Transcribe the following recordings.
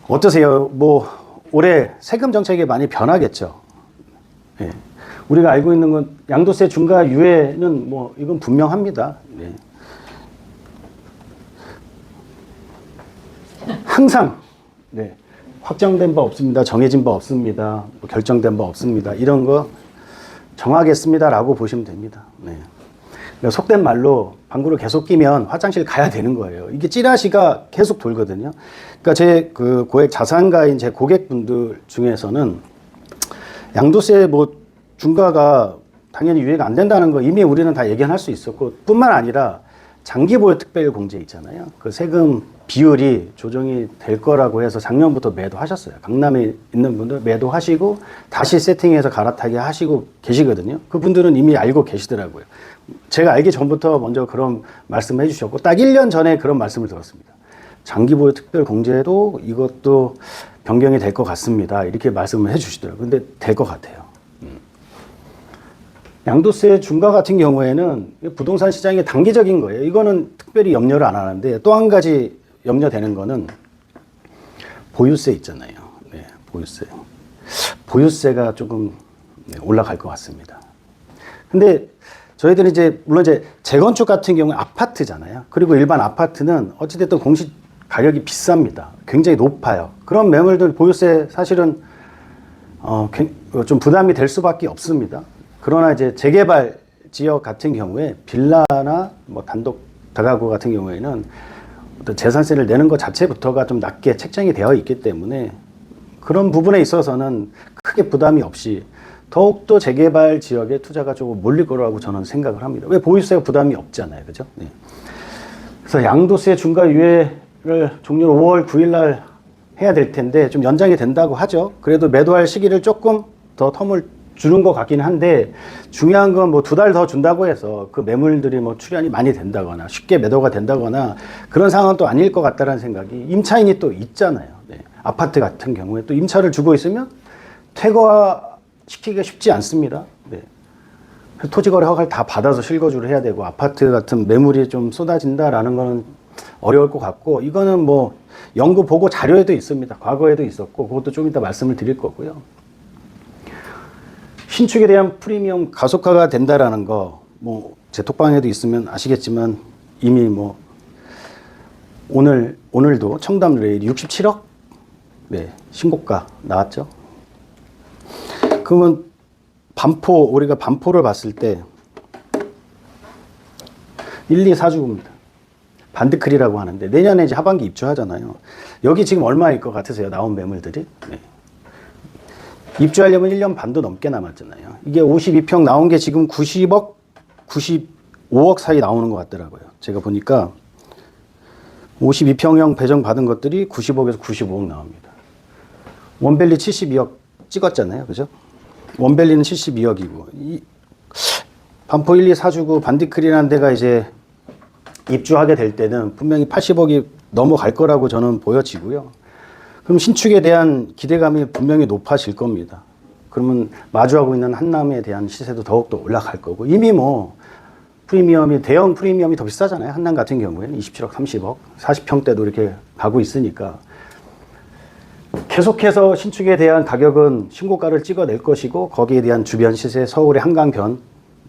어떠세요? 뭐 올해 세금 정책이 많이 변하겠죠. 예. 우리가 알고 있는 건 양도세 중과 유예는 뭐 이건 분명합니다. 예. 항상 네. 확정된 바 없습니다. 정해진 바 없습니다. 뭐 결정된 바 없습니다. 이런 거 정하겠습니다라고 보시면 됩니다. 네. 그러니까 속된 말로 방구를 계속 끼면 화장실 가야 되는 거예요. 이게 찌라시가 계속 돌거든요. 그러니까 제 그 고액 자산가인 제 고객분들 중에서는 양도세 뭐 중과가 당연히 유예가 안 된다는 거 이미 우리는 다 예견할 수 있었고, 뿐만 아니라 장기보유 특별공제 있잖아요. 그 세금 비율이 조정이 될 거라고 해서 작년부터 매도하셨어요. 강남에 있는 분들 매도하시고 다시 세팅해서 갈아타게 하시고 계시거든요. 그분들은 이미 알고 계시더라고요. 제가 알기 전부터 먼저 그런 말씀을 해주셨고, 딱 1년 전에 그런 말씀을 들었습니다. 장기보유 특별공제도 이것도 변경이 될 것 같습니다. 이렇게 말씀을 해주시더라고요. 근데 될 것 같아요. 양도세 중과 같은 경우에는 부동산 시장이 단기적인 거예요. 이거는 특별히 염려를 안 하는데, 또 한 가지 염려되는 거는 보유세 있잖아요. 네, 보유세. 보유세가 조금 올라갈 것 같습니다. 근데 저희들은 이제 물론 이제 재건축 같은 경우에 아파트잖아요. 그리고 일반 아파트는 어찌됐든 공시 가격이 비쌉니다. 굉장히 높아요. 그런 매물들 보유세 사실은 좀 부담이 될 수밖에 없습니다. 그러나 이제 재개발 지역 같은 경우에 빌라나 뭐 단독 다가구 같은 경우에는 어떤 재산세를 내는 것 자체부터가 좀 낮게 책정이 되어 있기 때문에 그런 부분에 있어서는 크게 부담이 없이 더욱더 재개발 지역에 투자가 조금 몰릴 거라고 저는 생각을 합니다. 왜? 보유세가 부담이 없잖아요. 그죠? 네. 그래서 양도세 중과 유예를 종료를 5월 9일 날 해야 될 텐데 좀 연장이 된다고 하죠. 그래도 매도할 시기를 조금 더 텀을 주는 것 같긴 한데, 중요한 건 뭐 2달 더 준다고 해서 그 매물들이 뭐 출현이 많이 된다거나 쉽게 매도가 된다거나 그런 상황은 또 아닐 것 같다는 생각이, 임차인이 또 있잖아요. 네. 아파트 같은 경우에 또 임차를 주고 있으면 퇴거화 시키기가 쉽지 않습니다. 네. 토지거래 허가를 다 받아서 실거주를 해야 되고, 아파트 같은 매물이 좀 쏟아진다라는 거는 어려울 것 같고, 이거는 뭐 연구 보고 자료에도 있습니다. 과거에도 있었고, 그것도 좀 이따 말씀을 드릴 거고요. 신축에 대한 프리미엄 가속화가 된다라는 거, 뭐 제 톡방에도 있으면 아시겠지만 이미 뭐 오늘도 청담 레일이 67억 네, 신고가 나왔죠. 그러면 우리가 반포를 봤을 때 1, 2, 4주입니다. 반드클이라고 하는데 내년에 이제 하반기 입주하잖아요. 여기 지금 얼마일 것 같으세요? 나온 매물들이? 네. 입주하려면 1년 반도 넘게 남았잖아요. 이게 52평 나온 게 지금 90억, 95억 사이 나오는 것 같더라고요. 제가 보니까 52평형 배정 받은 것들이 90억에서 95억 나옵니다. 원밸리 72억 찍었잖아요. 그죠? 원밸리는 72억이고, 반포 1, 2, 4주구 반디클이라는 데가 이제 입주하게 될 때는 분명히 80억이 넘어갈 거라고 저는 보여지고요. 그럼 신축에 대한 기대감이 분명히 높아질 겁니다. 그러면 마주하고 있는 한남에 대한 시세도 더욱더 올라갈 거고, 이미 뭐 프리미엄이, 대형 프리미엄이 더 비싸잖아요. 한남 같은 경우에는 27억, 30억, 40평대도 이렇게 가고 있으니까 계속해서 신축에 대한 가격은 신고가를 찍어낼 것이고, 거기에 대한 주변 시세, 서울의 한강변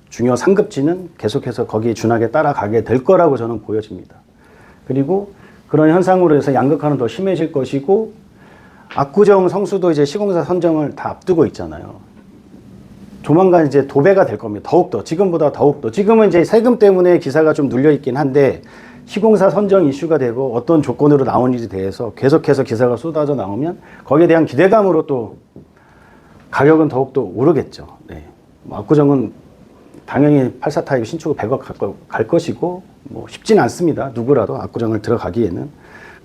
중요 상급지는 계속해서 거기에 준하게 따라가게 될 거라고 저는 보여집니다. 그리고 그런 현상으로 해서 양극화는 더 심해질 것이고, 압구정 성수도 이제 시공사 선정을 다 앞두고 있잖아요. 조만간 이제 도배가 될 겁니다. 더욱더, 지금보다 더욱더. 지금은 이제 세금 때문에 기사가 좀 눌려 있긴 한데, 시공사 선정 이슈가 되고 어떤 조건으로 나오는지에 대해서 계속해서 기사가 쏟아져 나오면 거기에 대한 기대감으로 또 가격은 더욱더 오르겠죠. 네. 압구정은 당연히 84타입 신축을 100억 갈 것이고, 뭐 쉽지는 않습니다. 누구라도 압구정을 들어가기에는.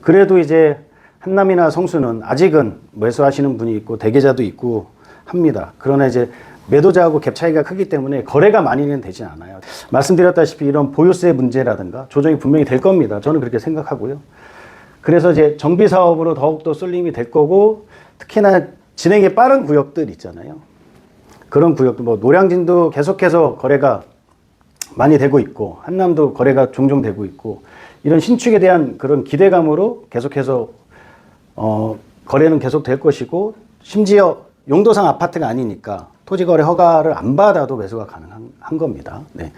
그래도 이제 한남이나 성수는 아직은 매수하시는 분이 있고 대계자도 있고 합니다. 그러나 이제 매도자하고 갭 차이가 크기 때문에 거래가 많이는 되지 않아요. 말씀드렸다시피 이런 보유세 문제라든가 조정이 분명히 될 겁니다. 저는 그렇게 생각하고요. 그래서 이제 정비 사업으로 더욱더 쏠림이 될 거고, 특히나 진행이 빠른 구역들 있잖아요. 그런 구역도 뭐 노량진도 계속해서 거래가 많이 되고 있고, 한남도 거래가 종종 되고 있고, 이런 신축에 대한 그런 기대감으로 계속해서 거래는 계속 될 것이고 심지어 용도상 아파트가 아니니까 토지거래 허가를 안 받아도 매수가 가능한 겁니다. 네.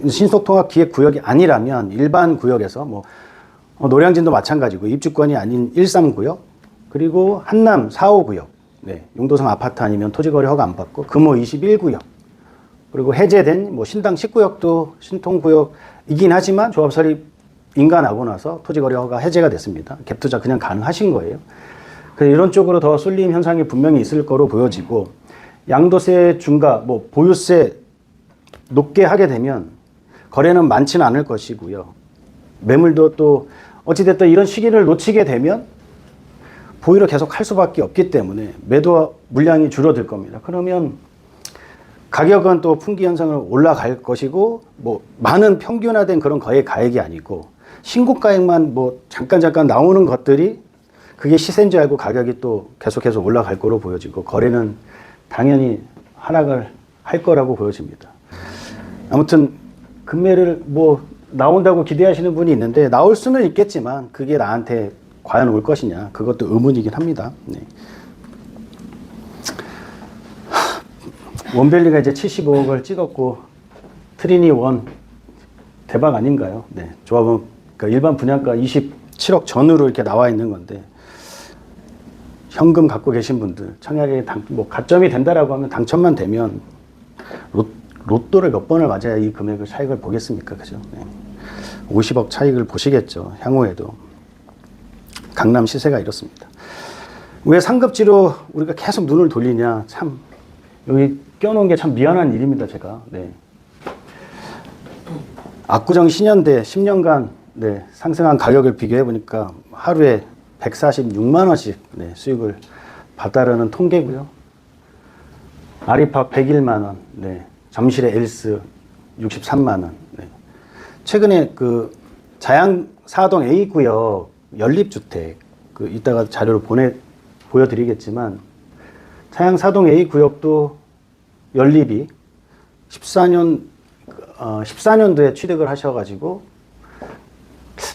신속통합기획구역이 아니라면 일반 구역에서 뭐 노량진도 마찬가지고 입주권이 아닌 13구역 그리고 한남 4호구역 네. 용도상 아파트 아니면 토지거래 허가 안 받고 금호 21구역 그리고 해제된 뭐 신당 10구역도 신통구역이긴 하지만 조합 설립 인가나고 나서 토지거래 허가 해제가 됐습니다. 갭투자 그냥 가능하신 거예요. 그래서 이런 쪽으로 더 쏠림 현상이 분명히 있을 거로 보여지고 양도세 중과 뭐 보유세 높게 하게 되면 거래는 많지는 않을 것이고요. 매물도 또 어찌됐든 이런 시기를 놓치게 되면 보유를 계속 할 수밖에 없기 때문에 매도 물량이 줄어들 겁니다. 그러면 가격은 또 풍기 현상으로 올라갈 것이고 뭐 많은 평균화된 그런 거래 가액이 아니고 신고가액만 뭐 잠깐 나오는 것들이 그게 시세인 줄 알고 가격이 또 계속해서 올라갈 거로 보여지고 거래는 당연히 하락을 할 거라고 보여집니다. 아무튼 금매를 뭐 나온다고 기대하시는 분이 있는데 나올 수는 있겠지만 그게 나한테 과연 올 것이냐 그것도 의문이긴 합니다. 네. 원밸리가 이제 75억을 찍었고 트리니 원 대박 아닌가요? 네. 조합은 그러니까 일반 분양가 27억 전후로 이렇게 나와 있는 건데 현금 갖고 계신 분들 청약에 뭐 가점이 된다라고 하면 당첨만 되면 로또를 몇 번을 맞아야 이 금액을 차익을 보겠습니까? 그죠? 네. 50억 차익을 보시겠죠. 향후에도. 강남 시세가 이렇습니다. 왜 상급지로 우리가 계속 눈을 돌리냐. 참 여기 껴놓은 게 참 미안한 일입니다. 제가. 네. 압구정 신현대 10년간 네, 상승한 가격을 비교해 보니까 하루에 146만 원씩 네, 수익을 봤다라는 통계고요. 아리팍 101만 원, 네, 잠실의 엘스 63만 원. 네. 최근에 그 자양 사동 A 구역 연립주택 그 이따가 자료를 보여드리겠지만 자양 사동 A 구역도 연립이 14년도에 취득을 하셔가지고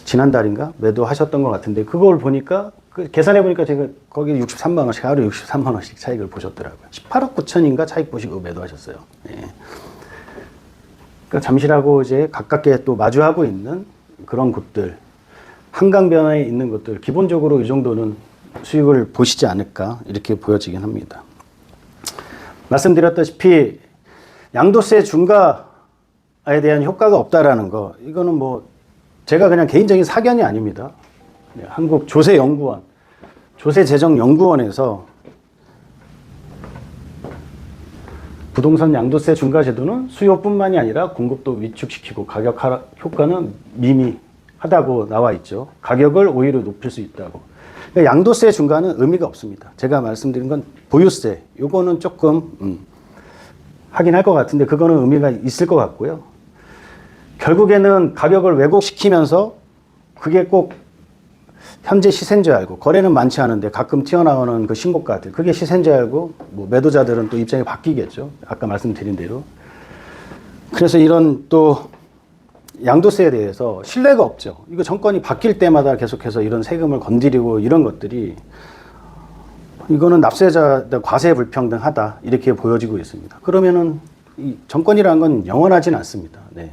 지난달인가 매도하셨던 것 같은데 그걸 보니까 계산해 보니까 제가 거기 63만 원씩 하루 63만 원씩 차익을 보셨더라고요. 18억 9천인가 차익 보시고 매도하셨어요. 예. 그러니까 잠실하고 이제 가깝게 또 마주하고 있는 그런 곳들 한강변에 있는 것들 기본적으로 이 정도는 수익을 보시지 않을까 이렇게 보여지긴 합니다. 말씀드렸다시피 양도세 중과에 대한 효과가 없다라는 거 이거는 뭐 제가 그냥 개인적인 사견이 아닙니다. 한국 조세연구원, 조세재정연구원에서 부동산 양도세 중과 제도는 수요뿐만이 아니라 공급도 위축시키고 가격 하락 효과는 미미하다고 나와 있죠. 가격을 오히려 높일 수 있다고. 그러니까 양도세 중과는 의미가 없습니다. 제가 말씀드린 건 보유세, 요거는 조금 하긴 할 것 같은데 그거는 의미가 있을 것 같고요. 결국에는 가격을 왜곡시키면서 그게 꼭 현재 시세인 줄 알고 거래는 많지 않은데 가끔 튀어나오는 그 신고가들 그게 시세인 줄 알고 뭐 매도자들은 또 입장이 바뀌겠죠. 아까 말씀드린 대로. 그래서 이런 또 양도세에 대해서 신뢰가 없죠. 이거 정권이 바뀔 때마다 계속해서 이런 세금을 건드리고 이런 것들이 이거는 납세자 과세 불평등하다 이렇게 보여지고 있습니다. 그러면은 이 정권이라는 건 영원하진 않습니다. 네.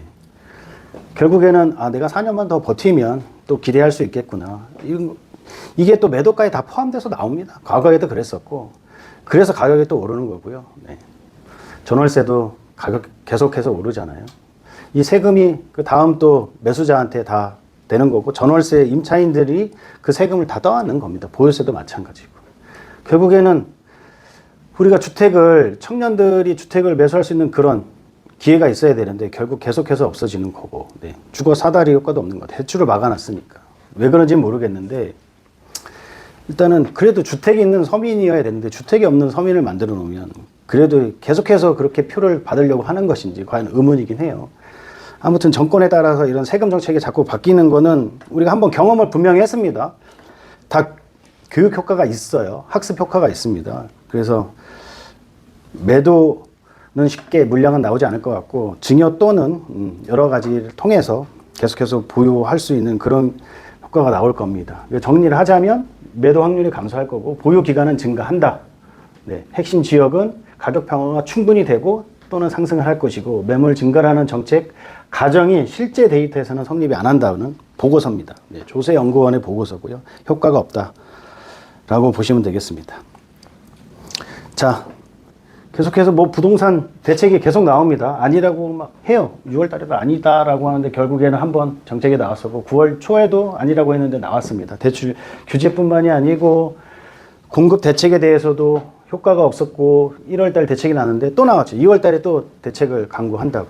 결국에는 내가 4년만 더 버티면 또 기대할 수 있겠구나. 이게 또 매도가에 다 포함돼서 나옵니다. 과거에도 그랬었고 그래서 가격이 또 오르는 거고요. 네. 전월세도 가격 계속해서 오르잖아요. 이 세금이 그 다음 또 매수자한테 다 되는 거고 전월세 임차인들이 그 세금을 다 떠안는 겁니다. 보유세도 마찬가지고. 결국에는 우리가 청년들이 주택을 매수할 수 있는 그런 기회가 있어야 되는데 결국 계속해서 없어지는 거고 네. 주거 사다리 효과도 없는 것 같아요. 대출을 막아놨으니까. 왜 그런지는 모르겠는데 일단은 그래도 주택이 있는 서민이어야 되는데 주택이 없는 서민을 만들어 놓으면 그래도 계속해서 그렇게 표를 받으려고 하는 것인지 과연 의문이긴 해요. 아무튼 정권에 따라서 이런 세금 정책이 자꾸 바뀌는 거는 우리가 한번 경험을 분명히 했습니다. 다 교육 효과가 있어요. 학습 효과가 있습니다. 그래서 매도는 쉽게 물량은 나오지 않을 것 같고 증여 또는 여러 가지를 통해서 계속해서 보유할 수 있는 그런 효과가 나올 겁니다. 정리를 하자면 매도 확률이 감소할 거고 보유 기간은 증가한다. 네, 핵심 지역은 가격 평화가 충분히 되고 또는 상승을 할 것이고 매물 증가라는 정책 가정이 실제 데이터에서는 성립이 안 한다는 보고서입니다. 네, 조세연구원의 보고서고요. 효과가 없다라고 보시면 되겠습니다. 자, 계속해서 뭐 부동산 대책이 계속 나옵니다. 아니라고 막 해요. 6월 달에도 아니다라고 하는데 결국에는 한번 정책이 나왔었고 9월 초에도 아니라고 했는데 나왔습니다. 대출 규제뿐만이 아니고 공급 대책에 대해서도 효과가 없었고 1월 달 대책이 나왔는데 또 나왔죠. 2월 달에 또 대책을 강구한다고.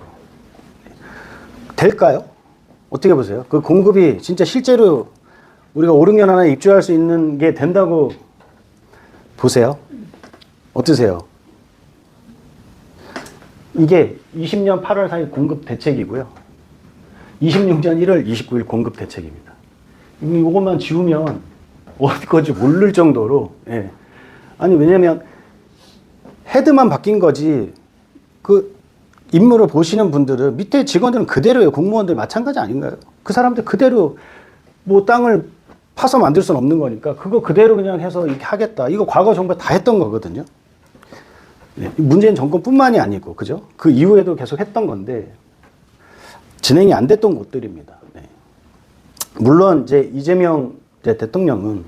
될까요? 어떻게 보세요? 그 공급이 진짜 실제로 우리가 5, 6년 안에 입주할 수 있는 게 된다고 보세요? 어떠세요? 이게 20년 8월 사이 공급 대책이고요. 26년 1월 29일 공급 대책입니다. 이것만 지우면 어디 건지 모를 정도로, 예. 아니, 왜냐면 헤드만 바뀐 거지, 그 임무를 보시는 분들은 밑에 직원들은 그대로예요. 공무원들 마찬가지 아닌가요? 그 사람들 그대로 뭐 땅을 파서 만들 수는 없는 거니까 그거 그대로 그냥 해서 이렇게 하겠다. 이거 과거 정부가 다 했던 거거든요. 네, 문재인 정권뿐만이 아니고, 그죠? 그 이후에도 계속 했던 건데, 진행이 안 됐던 곳들입니다. 네. 물론, 이제 이재명 대통령은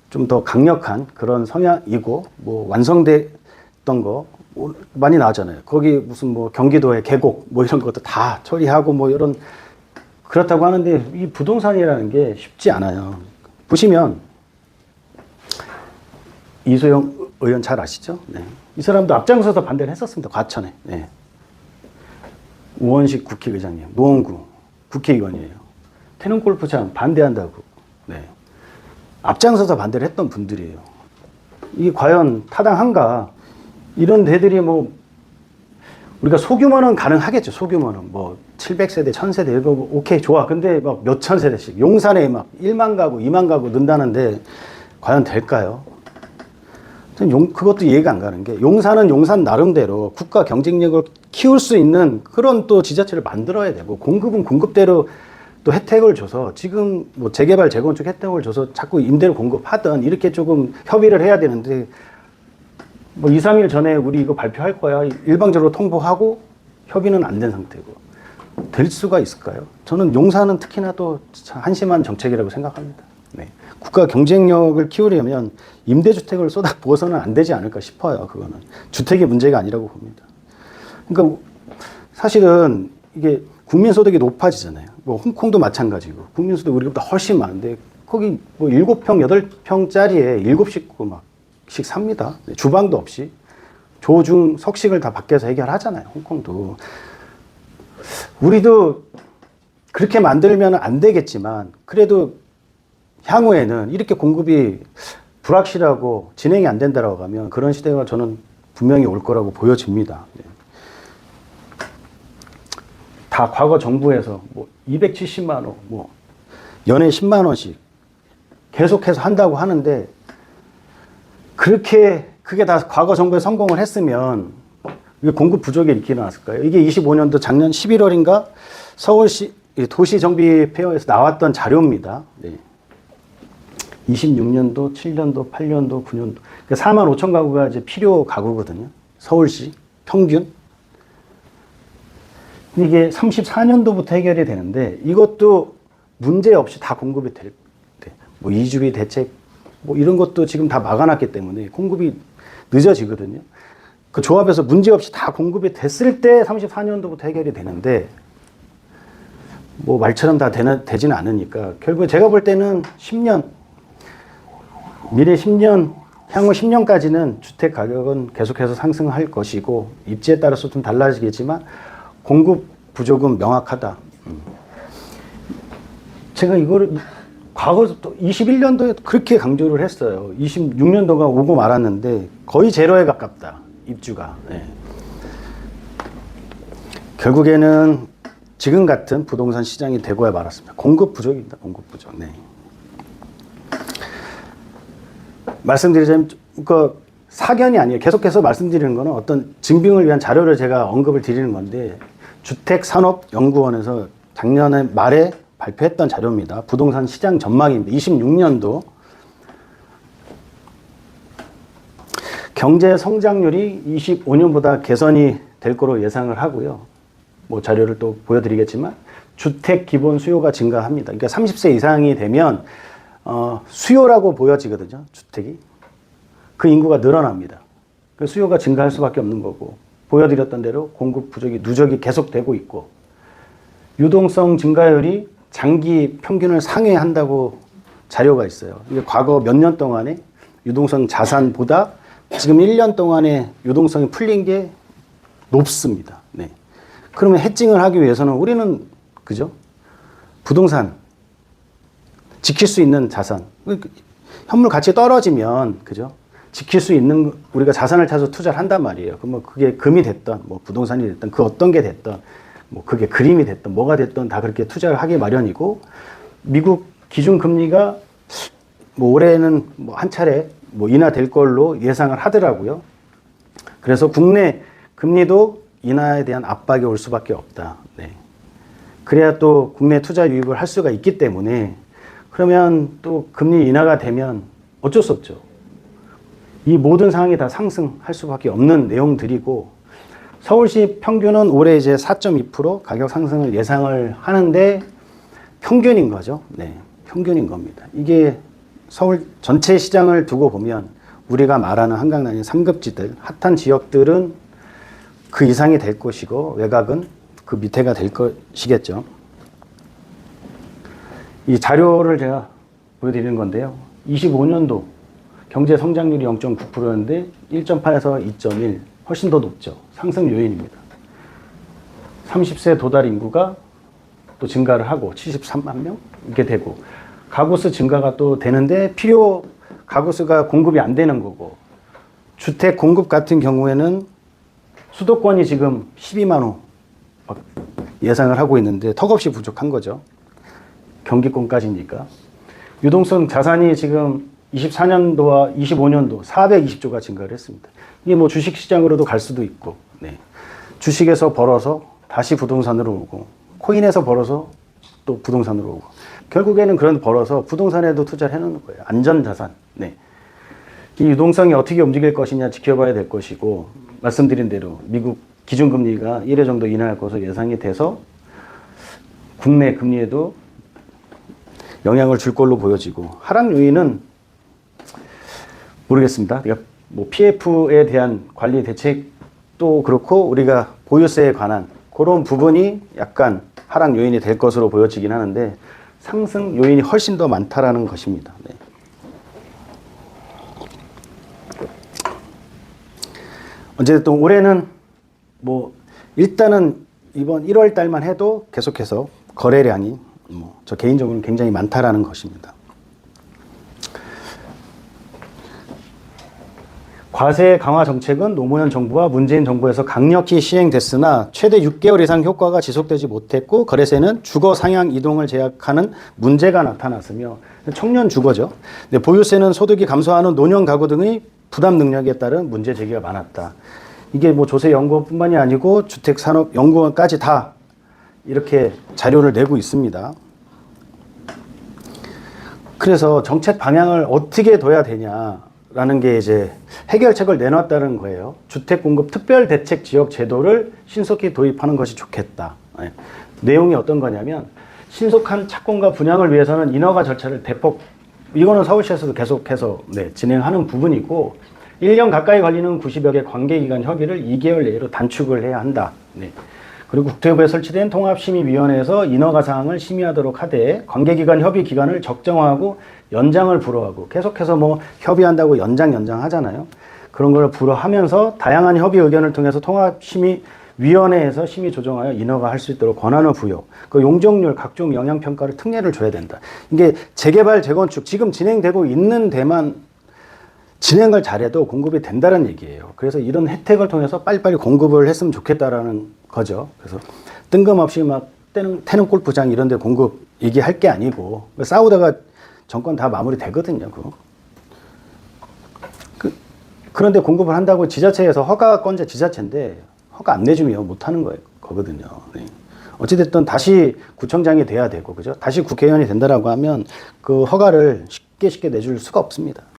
좀 더 강력한 그런 성향이고, 뭐, 완성됐던 거, 뭐 많이 나왔잖아요. 거기 무슨 뭐, 경기도의 계곡, 뭐 이런 것도 다 처리하고, 뭐 이런, 그렇다고 하는데, 이 부동산이라는 게 쉽지 않아요. 보시면, 이소영 의원 잘 아시죠? 네. 이 사람도 앞장서서 반대를 했었습니다. 과천에. 네. 우원식 국회의장님, 노원구 국회의원이에요. 태릉 골프장 반대한다고. 네. 앞장서서 반대를 했던 분들이에요. 이게 과연 타당한가? 이런 데들이 뭐 우리가 소규모는 가능하겠죠. 소규모는 뭐 700세대, 1000세대 이거 오케이 좋아. 근데 막 몇천 세대씩 용산에 막 1만 가구, 2만 가구 는다는데 과연 될까요? 그것도 이해가 안 가는 게 용산은 용산 나름대로 국가 경쟁력을 키울 수 있는 그런 또 지자체를 만들어야 되고 공급은 공급대로 또 혜택을 줘서 지금 뭐 재개발 재건축 혜택을 줘서 자꾸 임대를 공급하든 이렇게 조금 협의를 해야 되는데 뭐 2, 3일 전에 우리 이거 발표할 거야 일방적으로 통보하고 협의는 안 된 상태고 될 수가 있을까요? 저는 용산은 특히나 또 한심한 정책이라고 생각합니다. 네. 국가 경쟁력을 키우려면 임대주택을 쏟아 부어서는 안 되지 않을까 싶어요. 그거는 주택의 문제가 아니라고 봅니다. 그러니까 사실은 이게 국민소득이 높아지잖아요. 뭐 홍콩도 마찬가지고 국민소득 우리보다 훨씬 많은데 거기 뭐 7평, 8평짜리에 7식구 막씩 삽니다. 네. 주방도 없이 조중 석식을 다 밖에서 해결하잖아요. 홍콩도. 우리도 그렇게 만들면 안 되겠지만 그래도 향후에는 이렇게 공급이 불확실하고 진행이 안 된다라고 하면 그런 시대가 저는 분명히 올 거라고 보여집니다. 네. 다 과거 정부에서 뭐 270만 원, 뭐 연에 10만 원씩 계속해서 한다고 하는데 그렇게 그게 다 과거 정부에 성공을 했으면 왜 공급 부족이 이렇게 일어났을까요? 이게 25년도 작년 11월인가 서울시 도시정비 페어에서 나왔던 자료입니다. 네. 26년도, 7년도, 8년도, 9년도. 그러니까 4만 5천 가구가 이제 필요 가구거든요. 서울시 평균. 이게 34년도부터 해결이 되는데 이것도 문제 없이 다 공급이 될 때. 뭐 이주비 대책 뭐 이런 것도 지금 다 막아놨기 때문에 공급이 늦어지거든요. 그 조합에서 문제 없이 다 공급이 됐을 때 34년도부터 해결이 되는데 뭐 말처럼 다 되지는 않으니까 결국에 제가 볼 때는 10년 미래 10년, 향후 10년까지는 주택 가격은 계속해서 상승할 것이고 입지에 따라서 좀 달라지겠지만 공급 부족은 명확하다. 제가 이거를 과거 21년도에 그렇게 강조를 했어요. 26년도가 오고 말았는데 거의 제로에 가깝다. 입주가. 네. 결국에는 지금 같은 부동산 시장이 되고야 말았습니다. 공급 부족입니다. 공급 부족. 네. 말씀드리자면 그 사견이 아니에요. 계속해서 말씀드리는 거는 어떤 증빙을 위한 자료를 제가 언급을 드리는 건데 주택산업연구원에서 작년에 말에 발표했던 자료입니다. 부동산 시장 전망입니다. 26년도 경제 성장률이 25년보다 개선이 될 거로 예상을 하고요. 뭐 자료를 또 보여드리겠지만 주택 기본 수요가 증가합니다. 그러니까 30세 이상이 되면 수요라고 보여지거든요. 주택이. 그 인구가 늘어납니다. 그 수요가 증가할 수밖에 없는 거고 보여드렸던 대로 공급 부족이 누적이 계속되고 있고 유동성 증가율이 장기 평균을 상회한다고 자료가 있어요. 이게 과거 몇 년 동안에 유동성 자산보다 지금 1년 동안에 유동성이 풀린 게 높습니다. 네. 그러면 해칭을 하기 위해서는 우리는 그죠? 부동산 지킬 수 있는 자산 현물 가치 떨어지면 그죠? 지킬 수 있는 우리가 자산을 찾아서 투자를 한단 말이에요. 그럼 그게 금이 됐던 뭐 부동산이 됐던 그 어떤 게 됐던 뭐 그게 그림이 됐던 뭐가 됐던 다 그렇게 투자를 하기 마련이고 미국 기준 금리가 뭐 올해는 뭐 한 차례 뭐 인하될 걸로 예상을 하더라고요. 그래서 국내 금리도 인하에 대한 압박이 올 수밖에 없다. 네. 그래야 또 국내 투자 유입을 할 수가 있기 때문에 그러면 또 금리 인하가 되면 어쩔 수 없죠. 이 모든 상황이 다 상승할 수밖에 없는 내용들이고 서울시 평균은 올해 이제 4.2% 가격 상승을 예상을 하는데 평균인 거죠. 네, 평균인 겁니다. 이게 서울 전체 시장을 두고 보면 우리가 말하는 한강라인 3급지들 핫한 지역들은 그 이상이 될 것이고 외곽은 그 밑에가 될 것이겠죠. 이 자료를 제가 보여드리는 건데요. 25년도 경제 성장률이 0.9%였는데 1.8에서 2.1 훨씬 더 높죠. 상승 요인입니다. 30세 도달 인구가 또 증가를 하고 73만 명 이렇게 되고 가구수 증가가 또 되는데 필요 가구수가 공급이 안 되는 거고 주택 공급 같은 경우에는 수도권이 지금 12만 호 예상을 하고 있는데 턱없이 부족한 거죠. 경기권까지니까. 유동성 자산이 지금 24년도와 25년도 420조가 증가를 했습니다. 이게 뭐 주식시장으로도 갈 수도 있고, 네. 주식에서 벌어서 다시 부동산으로 오고, 코인에서 벌어서 또 부동산으로 오고, 결국에는 그런 벌어서 부동산에도 투자를 해놓는 거예요. 안전자산. 네. 이 유동성이 어떻게 움직일 것이냐 지켜봐야 될 것이고, 말씀드린 대로 미국 기준금리가 1회 정도 인하할 것으로 예상이 돼서 국내 금리에도 영향을 줄 걸로 보여지고, 하락 요인은 모르겠습니다. 그러니까 뭐 PF에 대한 관리 대책도 그렇고 우리가 보유세에 관한 그런 부분이 약간 하락 요인이 될 것으로 보여지긴 하는데 상승 요인이 훨씬 더 많다라는 것입니다. 네. 어쨌든 올해는 뭐 일단은 이번 1월 달만 해도 계속해서 거래량이 뭐 저 개인적으로는 굉장히 많다라는 것입니다. 과세 강화 정책은 노무현 정부와 문재인 정부에서 강력히 시행됐으나 최대 6개월 이상 효과가 지속되지 못했고 거래세는 주거 상향 이동을 제약하는 문제가 나타났으며 청년 주거죠. 보유세는 소득이 감소하는 노년 가구 등의 부담 능력에 따른 문제 제기가 많았다. 이게 뭐 조세연구원뿐만이 아니고 주택산업연구원까지 다 이렇게 자료를 내고 있습니다. 그래서 정책 방향을 어떻게 둬야 되냐라는 게 이제 해결책을 내놨다는 거예요. 주택공급 특별대책 지역 제도를 신속히 도입하는 것이 좋겠다. 네. 내용이 어떤 거냐면 신속한 착공과 분양을 위해서는 인허가 절차를 대폭 이거는 서울시에서도 계속해서 진행하는 부분이고 1년 가까이 걸리는 90여 개 관계기관 협의를 2개월 내로 단축을 해야 한다. 네. 그리고 국토부에 설치된 통합심의위원회에서 인허가 사항을 심의하도록 하되 관계기관 협의 기간을 적정하고 연장을 불허하고 계속해서 뭐 협의한다고 연장 하잖아요. 그런 걸 불허하면서 다양한 협의 의견을 통해서 통합심의위원회에서 심의 조정하여 인허가 할 수 있도록 권한을 부여. 그 용적률 각종 영향평가를 특례를 줘야 된다. 이게 재개발 재건축 지금 진행되고 있는 데만 진행을 잘해도 공급이 된다는 얘기예요. 그래서 이런 혜택을 통해서 빨리빨리 공급을 했으면 좋겠다라는 거죠. 그래서 뜬금없이 막 태릉 골프장 이런 데 공급 얘기할 게 아니고 싸우다가 정권 다 마무리되거든요. 그런데 공급을 한다고 지자체에서 허가 건재 지자체인데 허가 안 내주면 못하는 거거든요. 네. 어찌됐든 다시 구청장이 돼야 되고 그죠? 다시 국회의원이 된다라고 하면 그 허가를 쉽게 내줄 수가 없습니다.